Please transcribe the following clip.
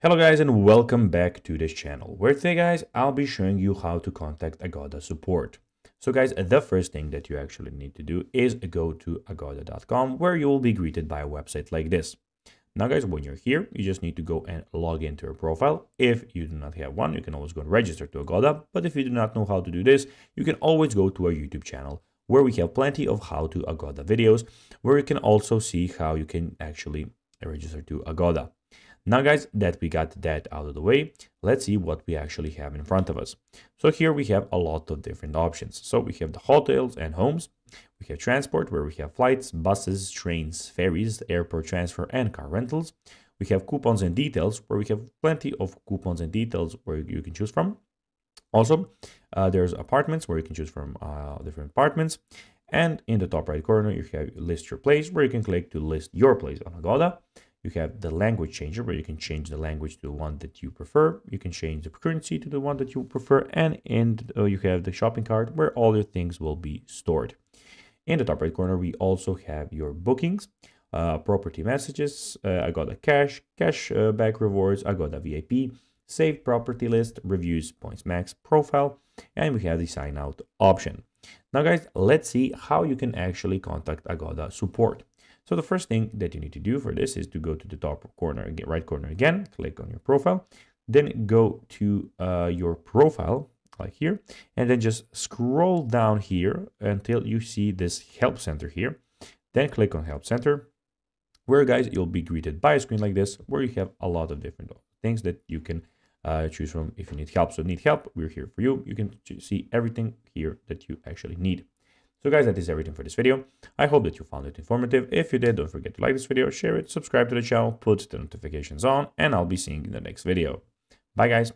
Hello guys and welcome back to this channel where today guys I'll be showing you how to contact Agoda support. So guys, the first thing that you actually need to do is go to agoda.com where you will be greeted by a website like this. Now guys, when you're here you just need to go and log into your profile. If you do not have one, you can always go and register to Agoda, but if you do not know how to do this, you can always go to our YouTube channel where we have plenty of how to Agoda videos where you can also see how you can actually register to Agoda. Now guys, that we got that out of the way, let's see what we actually have in front of us. So here we have a lot of different options. So we have the hotels and homes, we have transport where we have flights, buses, trains, ferries, airport transfer and car rentals. We have coupons and details where we have plenty of coupons and details where you can choose from. Also, there's apartments where you can choose from different apartments. And in the top right corner, you have list your place where you can click to list your place on Agoda. You have the language changer where you can change the language to the one that you prefer. You can change the currency to the one that you prefer. And you have the shopping cart where all your things will be stored. In the top right corner, we also have your bookings, property messages, Agoda cash, back rewards, Agoda VIP, save property list, reviews, points max, profile, and we have the sign out option. Now guys, let's see how you can actually contact Agoda support. So the first thing that you need to do for this is to go to the top corner, again, right corner again, click on your profile, then go to your profile like here, and then just scroll down here until you see this help center here. Then click on help center, where guys, you'll be greeted by a screen like this, where you have a lot of different things that you can choose from if you need help. So need help, we're here for you. You can see everything here that you actually need. So guys, that is everything for this video. I hope that you found it informative. If you did, don't forget to like this video, share it, subscribe to the channel, put the notifications on, and I'll be seeing you in the next video. Bye guys.